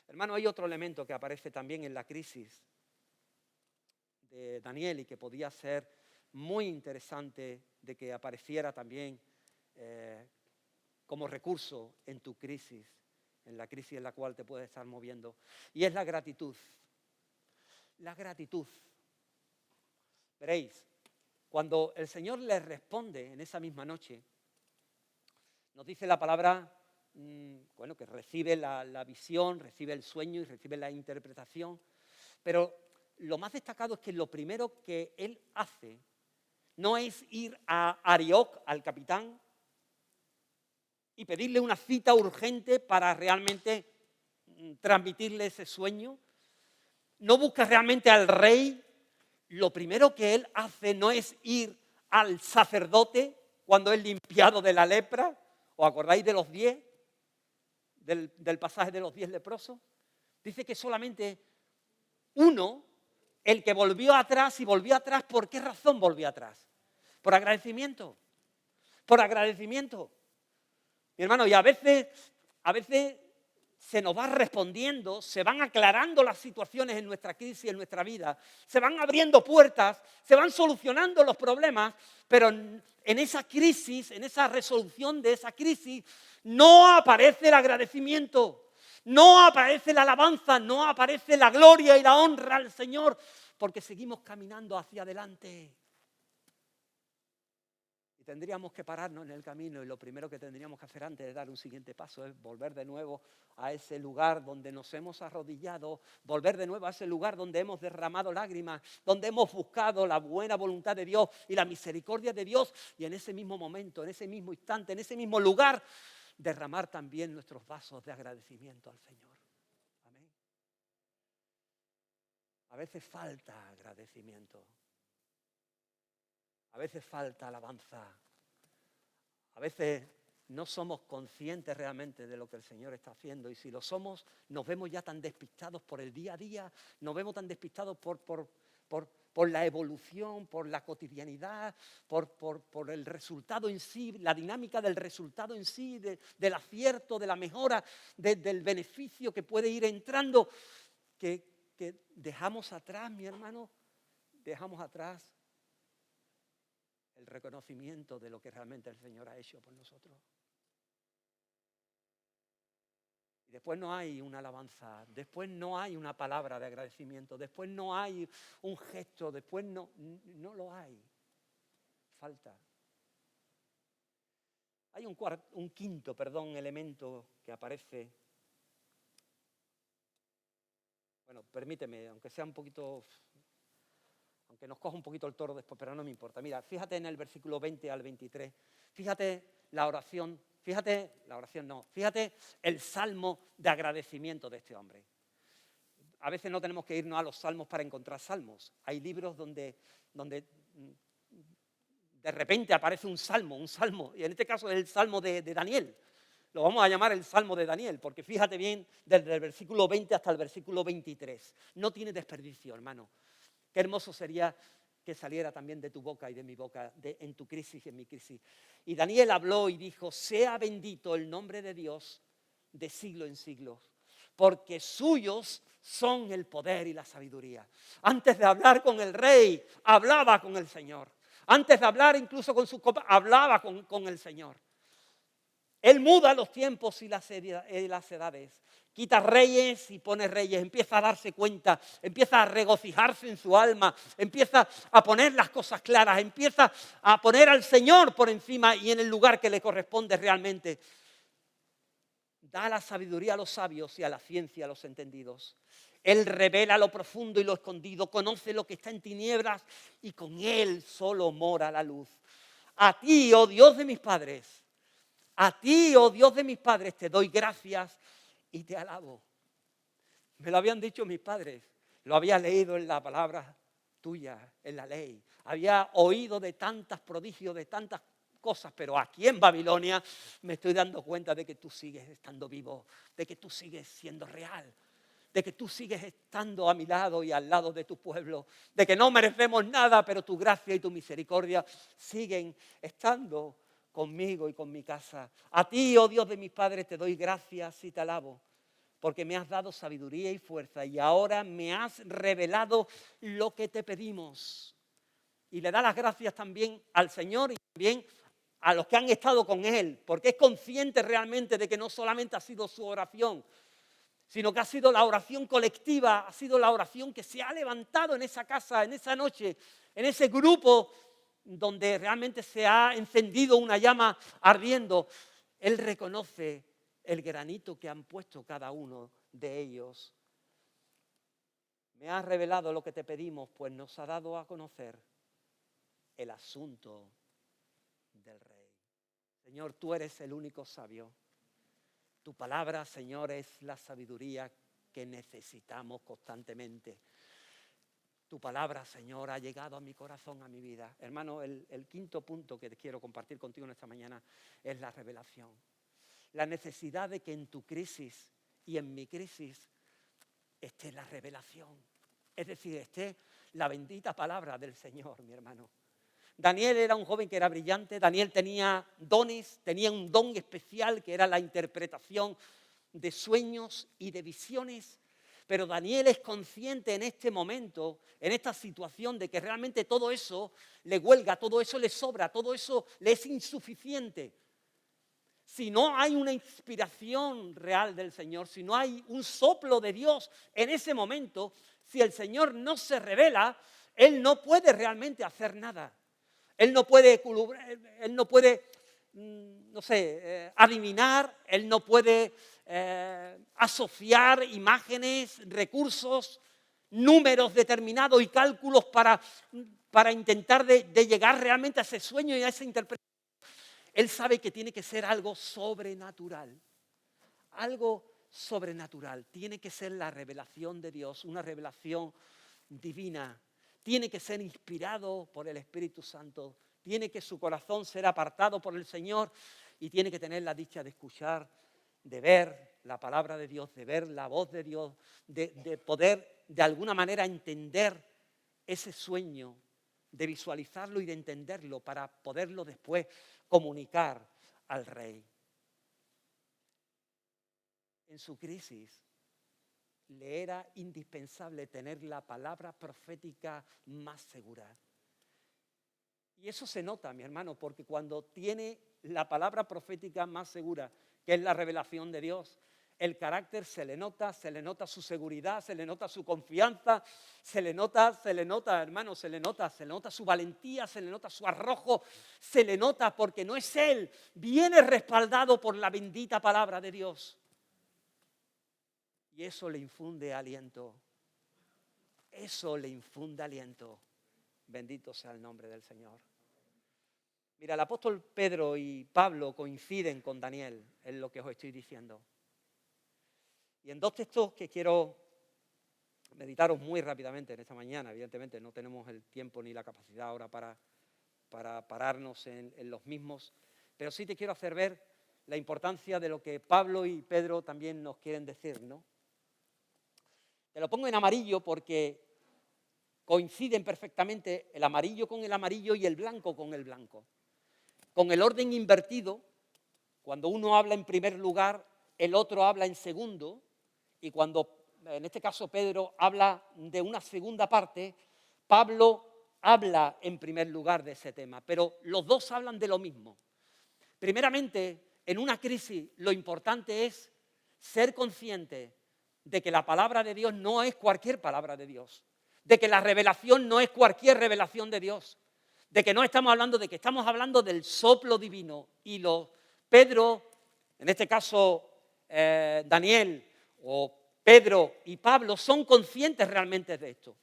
Hermano, hay otro elemento que aparece también en la crisis de Daniel y que podía ser muy interesante de que apareciera también como recurso en tu crisis, en la crisis en la cual te puedes estar moviendo, y es la gratitud. La gratitud. Veréis, cuando el Señor les responde en esa misma noche, nos dice la palabra, que recibe la visión, recibe el sueño y recibe la interpretación, pero lo más destacado es que lo primero que él hace no es ir a Arioc, al capitán, y pedirle una cita urgente para realmente transmitirle ese sueño. No busca realmente al rey. Lo primero que él hace no es ir al sacerdote cuando es limpiado de la lepra. ¿Os acordáis de los 10? Del pasaje de los 10 leprosos. Dice que solamente uno, el que volvió atrás, y volvió atrás, ¿por qué razón volvió atrás? Por agradecimiento. Por agradecimiento. Mi hermano, y a veces se nos va respondiendo, se van aclarando las situaciones en nuestra crisis, en nuestra vida, se van abriendo puertas, se van solucionando los problemas, pero en esa crisis, en esa resolución de esa crisis, no aparece el agradecimiento, no aparece la alabanza, no aparece la gloria y la honra al Señor, porque seguimos caminando hacia adelante. Y tendríamos que pararnos en el camino y lo primero que tendríamos que hacer antes de dar un siguiente paso es volver de nuevo a ese lugar donde nos hemos arrodillado, volver de nuevo a ese lugar donde hemos derramado lágrimas, donde hemos buscado la buena voluntad de Dios y la misericordia de Dios, y en ese mismo momento, en ese mismo instante, en ese mismo lugar, derramar también nuestros vasos de agradecimiento al Señor. Amén. A veces falta agradecimiento. A veces falta alabanza. A veces no somos conscientes realmente de lo que el Señor está haciendo. Y si lo somos, nos vemos ya tan despistados por el día a día, nos vemos tan despistados por la evolución, por la cotidianidad, por el resultado en sí, la dinámica del resultado en sí, del acierto, de la mejora, del beneficio que puede ir entrando, que dejamos atrás, mi hermano, dejamos atrás el reconocimiento de lo que realmente el Señor ha hecho por nosotros. Y después no hay una alabanza, después no hay una palabra de agradecimiento, después no hay un gesto, después no lo hay. Falta. Hay un quinto elemento que aparece. Bueno, permíteme, aunque sea un poquito, aunque nos coja un poquito el toro después, pero no me importa. Mira, fíjate en el versículo 20 al 23. Fíjate fíjate el salmo de agradecimiento de este hombre. A veces no tenemos que irnos a los salmos para encontrar salmos. Hay libros donde de repente aparece un salmo, y en este caso es el salmo de Daniel. Lo vamos a llamar el salmo de Daniel, porque fíjate bien, desde el versículo 20 hasta el versículo 23. No tiene desperdicio, hermano. Qué hermoso sería que saliera también de tu boca y de mi boca, en tu crisis y en mi crisis. Y Daniel habló y dijo: sea bendito el nombre de Dios de siglo en siglo, porque suyos son el poder y la sabiduría. Antes de hablar con el rey, hablaba con el Señor. Antes de hablar incluso con su copa, hablaba con el Señor. Él muda los tiempos y las edades. Quita reyes y pone reyes. Empieza a darse cuenta, empieza a regocijarse en su alma, empieza a poner las cosas claras, empieza a poner al Señor por encima y en el lugar que le corresponde realmente. Da la sabiduría a los sabios y a la ciencia a los entendidos. Él revela lo profundo y lo escondido, conoce lo que está en tinieblas y con Él solo mora la luz. A ti, oh Dios de mis padres, a ti, oh Dios de mis padres, te doy gracias y te alabo. Me lo habían dicho mis padres, lo había leído en la palabra tuya, en la ley. Había oído de tantos prodigios, de tantas cosas, pero aquí en Babilonia me estoy dando cuenta de que tú sigues estando vivo, de que tú sigues siendo real, de que tú sigues estando a mi lado y al lado de tu pueblo, de que no merecemos nada, pero tu gracia y tu misericordia siguen estando conmigo y con mi casa. A ti, oh Dios de mis padres, te doy gracias y te alabo, porque me has dado sabiduría y fuerza y ahora me has revelado lo que te pedimos. Y le da las gracias también al Señor y también a los que han estado con Él, porque es consciente realmente de que no solamente ha sido su oración, sino que ha sido la oración colectiva, ha sido la oración que se ha levantado en esa casa, en esa noche, en ese grupo donde realmente se ha encendido una llama ardiendo. Él reconoce el granito que han puesto cada uno de ellos. Me has revelado lo que te pedimos, pues nos ha dado a conocer el asunto del Rey. Señor, tú eres el único sabio. Tu palabra, Señor, es la sabiduría que necesitamos constantemente. Tu palabra, Señor, ha llegado a mi corazón, a mi vida. Hermano, el quinto punto que quiero compartir contigo en esta mañana es la revelación. La necesidad de que en tu crisis y en mi crisis esté la revelación. Es decir, esté la bendita palabra del Señor, mi hermano. Daniel era un joven que era brillante. Daniel tenía dones, tenía un don especial que era la interpretación de sueños y de visiones. Pero Daniel es consciente en este momento, en esta situación, de que realmente todo eso le huelga, todo eso le sobra, todo eso le es insuficiente. Si no hay una inspiración real del Señor, si no hay un soplo de Dios en ese momento, si el Señor no se revela, Él no puede realmente hacer nada. Él no puede, no sé, adivinar, él no puede asociar imágenes, recursos, números determinados y cálculos para intentar de llegar realmente a ese sueño y a esa interpretación. Él sabe que tiene que ser algo sobrenatural. Algo sobrenatural. Tiene que ser la revelación de Dios, una revelación divina. Tiene que ser inspirado por el Espíritu Santo. Tiene que su corazón ser apartado por el Señor y tiene que tener la dicha de escuchar, de ver la palabra de Dios, de ver la voz de Dios, de poder de alguna manera entender ese sueño, de visualizarlo y de entenderlo para poderlo después comunicar al Rey. En su crisis le era indispensable tener la palabra profética más segura. Y eso se nota, mi hermano, porque cuando tiene la palabra profética más segura, que es la revelación de Dios, el carácter se le nota su seguridad, se le nota su confianza, se le nota, hermano, se le nota su valentía, se le nota su arrojo, se le nota porque no es él, viene respaldado por la bendita palabra de Dios. Y eso le infunde aliento. Eso le infunde aliento. Bendito sea el nombre del Señor. Mira, el apóstol Pedro y Pablo coinciden con Daniel en lo que os estoy diciendo. Y en dos textos que quiero meditaros muy rápidamente en esta mañana, evidentemente no tenemos el tiempo ni la capacidad ahora para pararnos en los mismos, pero sí te quiero hacer ver la importancia de lo que Pablo y Pedro también nos quieren decir, ¿no? Te lo pongo en amarillo porque coinciden perfectamente el amarillo con el amarillo y el blanco con el blanco. Con el orden invertido, cuando uno habla en primer lugar, el otro habla en segundo, y cuando, en este caso, Pedro habla de una segunda parte, Pablo habla en primer lugar de ese tema, pero los dos hablan de lo mismo. Primeramente, en una crisis, lo importante es ser consciente de que la palabra de Dios no es cualquier palabra de Dios, de que la revelación no es cualquier revelación de Dios, de que no estamos hablando, de que estamos hablando del soplo divino. Y Pedro, en este caso Daniel, o Pedro y Pablo, son conscientes realmente de esto.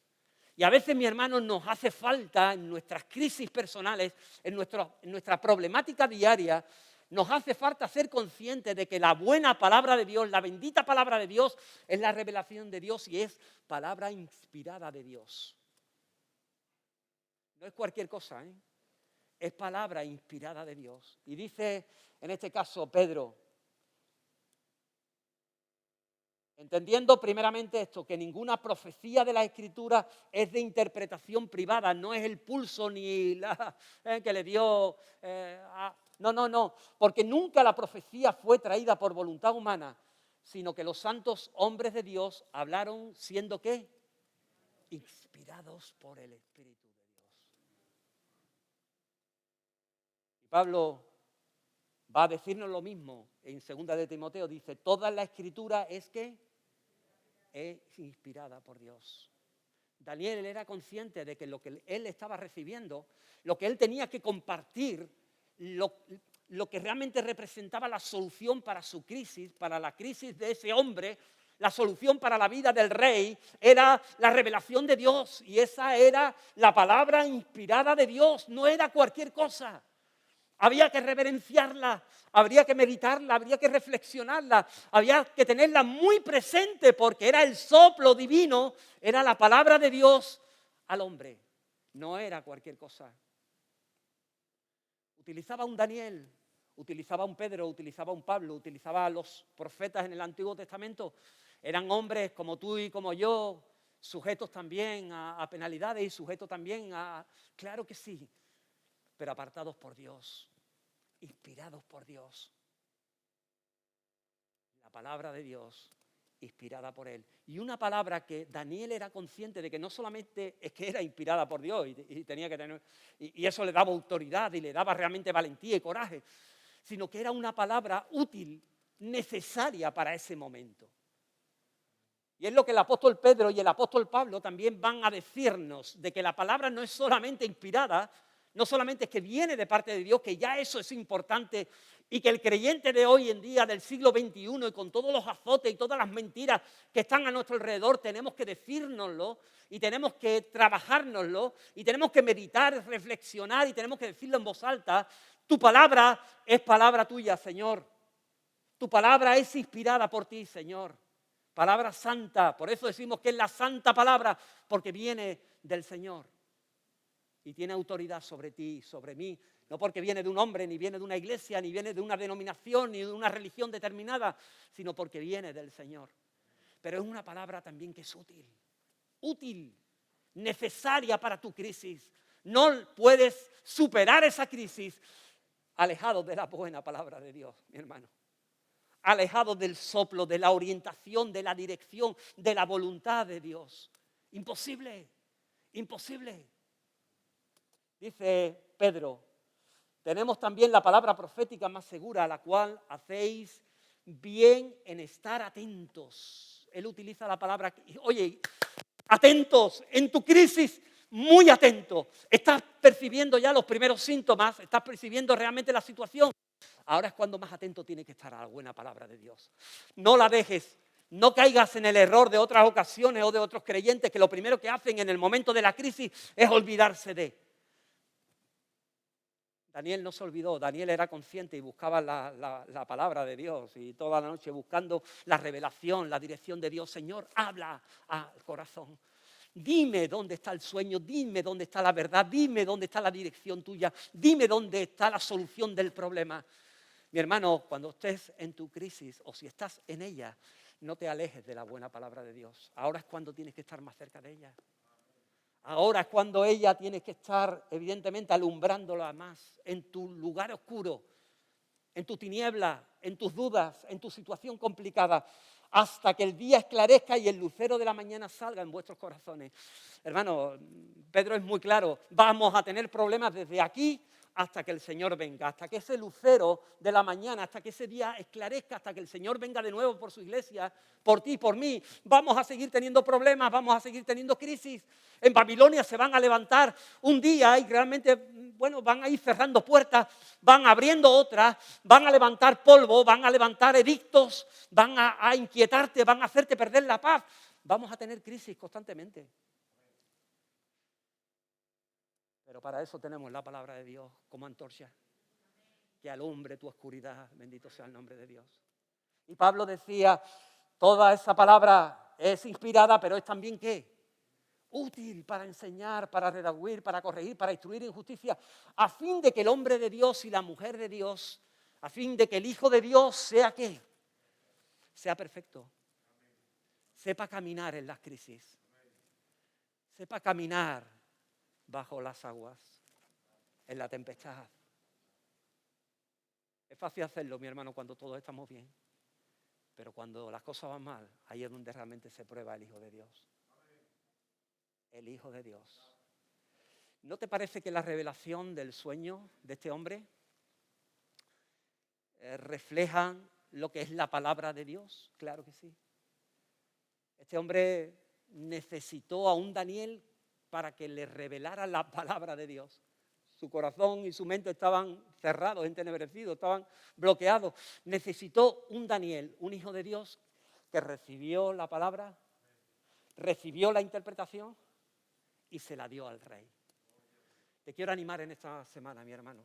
Y a veces, mi hermano, nos hace falta en nuestras crisis personales, en nuestra problemática diaria, nos hace falta ser conscientes de que la buena palabra de Dios, la bendita palabra de Dios, es la revelación de Dios y es palabra inspirada de Dios. No es cualquier cosa, ¿eh? Es palabra inspirada de Dios. Y dice, en este caso, Pedro, entendiendo primeramente esto, que ninguna profecía de la Escritura es de interpretación privada, no es el pulso ni la que le dio... No, porque nunca la profecía fue traída por voluntad humana, sino que los santos hombres de Dios hablaron siendo ¿qué? Inspirados por el Espíritu de Dios. Y Pablo va a decirnos lo mismo en 2 de Timoteo, dice, toda la Escritura es ¿qué? Es inspirada por Dios. Daniel era consciente de que lo que él estaba recibiendo, lo que él tenía que compartir, lo que realmente representaba la solución para su crisis, para la crisis de ese hombre, la solución para la vida del rey, era la revelación de Dios. Y esa era la palabra inspirada de Dios, no era cualquier cosa. Había que reverenciarla, habría que meditarla, habría que reflexionarla, había que tenerla muy presente porque era el soplo divino, era la palabra de Dios al hombre, no era cualquier cosa. Utilizaba un Daniel, utilizaba un Pedro, utilizaba un Pablo, utilizaba a los profetas en el Antiguo Testamento. Eran hombres como tú y como yo, sujetos también a penalidades y sujetos también a... Claro que sí, pero apartados por Dios, inspirados por Dios. La palabra de Dios, inspirada por Él. Y una palabra que Daniel era consciente de que no solamente es que era inspirada por Dios y tenía que tener, y eso le daba autoridad y le daba realmente valentía y coraje, sino que era una palabra útil, necesaria para ese momento. Y es lo que el apóstol Pedro y el apóstol Pablo también van a decirnos, de que la palabra no es solamente inspirada, No solamente es que viene de parte de Dios, que ya eso es importante, y que el creyente de hoy en día, del siglo XXI, y con todos los azotes y todas las mentiras que están a nuestro alrededor, tenemos que decírnoslo, y tenemos que trabajárnoslo, y tenemos que meditar, reflexionar, y tenemos que decirlo en voz alta. Tu palabra es palabra tuya, Señor. Tu palabra es inspirada por ti, Señor. Palabra santa. Por eso decimos que es la santa palabra, porque viene del Señor. Y tiene autoridad sobre ti, sobre mí. No porque viene de un hombre, ni viene de una iglesia, ni viene de una denominación, ni de una religión determinada, sino porque viene del Señor. Pero es una palabra también que es útil. Útil, necesaria para tu crisis. No puedes superar esa crisis alejado de la buena palabra de Dios, mi hermano. Alejado del soplo, de la orientación, de la dirección, de la voluntad de Dios. Imposible, imposible. Dice Pedro, tenemos también la palabra profética más segura, a la cual hacéis bien en estar atentos. Él utiliza la palabra, oye, atentos en tu crisis, muy atento. Estás percibiendo ya los primeros síntomas, estás percibiendo realmente la situación. Ahora es cuando más atento tienes que estar a la buena palabra de Dios. No la dejes, no caigas en el error de otras ocasiones o de otros creyentes que lo primero que hacen en el momento de la crisis es olvidarse de. Daniel no se olvidó, Daniel era consciente y buscaba la palabra de Dios y toda la noche buscando la revelación, la dirección de Dios. Señor, habla al corazón. Dime dónde está el sueño, dime dónde está la verdad, dime dónde está la dirección tuya, dime dónde está la solución del problema. Mi hermano, cuando estés en tu crisis o si estás en ella, no te alejes de la buena palabra de Dios. Ahora es cuando tienes que estar más cerca de ella. Ahora es cuando ella tiene que estar, evidentemente, alumbrándola más en tu lugar oscuro, en tu tiniebla, en tus dudas, en tu situación complicada, hasta que el día esclarezca y el lucero de la mañana salga en vuestros corazones. Hermano, Pedro es muy claro, vamos a tener problemas desde aquí hasta que el Señor venga, hasta que ese lucero de la mañana, hasta que ese día esclarezca, hasta que el Señor venga de nuevo por su iglesia, por ti, por mí. Vamos a seguir teniendo problemas, vamos a seguir teniendo crisis. En Babilonia se van a levantar un día y realmente, bueno, van a ir cerrando puertas, van abriendo otras, van a levantar polvo, van a levantar edictos, van a inquietarte, van a hacerte perder la paz. Vamos a tener crisis constantemente. Pero para eso tenemos la palabra de Dios como antorcha, que alumbre tu oscuridad, bendito sea el nombre de Dios. Y Pablo decía, toda esa palabra es inspirada, pero es también ¿qué? Útil para enseñar, para redarguir, para corregir, para instruir en justicia, a fin de que el hombre de Dios y la mujer de Dios, a fin de que el Hijo de Dios sea ¿qué? Sea perfecto. Sepa caminar en las crisis. Sepa caminar bajo las aguas, en la tempestad. Es fácil hacerlo, mi hermano, cuando todos estamos bien. Pero cuando las cosas van mal, ahí es donde realmente se prueba el Hijo de Dios. El Hijo de Dios. ¿No te parece que la revelación del sueño de este hombre refleja lo que es la palabra de Dios? Claro que sí. Este hombre necesitó a un Daniel para que le revelara la palabra de Dios. Su corazón y su mente estaban cerrados, entenebrecidos, estaban bloqueados. Necesitó un Daniel, un hijo de Dios, que recibió la palabra, recibió la interpretación y se la dio al rey. Te quiero animar en esta semana, mi hermano,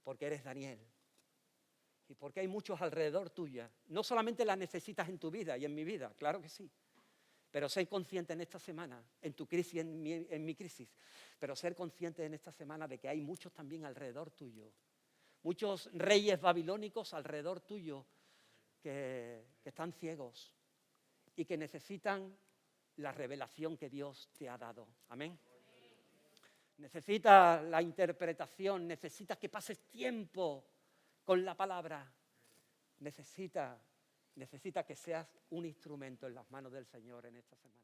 porque eres Daniel y porque hay muchos alrededor tuya. No solamente la necesitas en tu vida y en mi vida, claro que sí. Pero ser consciente en esta semana, en tu crisis, en mi crisis, pero ser consciente en esta semana de que hay muchos también alrededor tuyo, muchos reyes babilónicos alrededor tuyo que están ciegos y que necesitan la revelación que Dios te ha dado. Amén. Necesitas la interpretación, necesitas que pases tiempo con la palabra, necesitas que seas un instrumento en las manos del Señor en esta semana.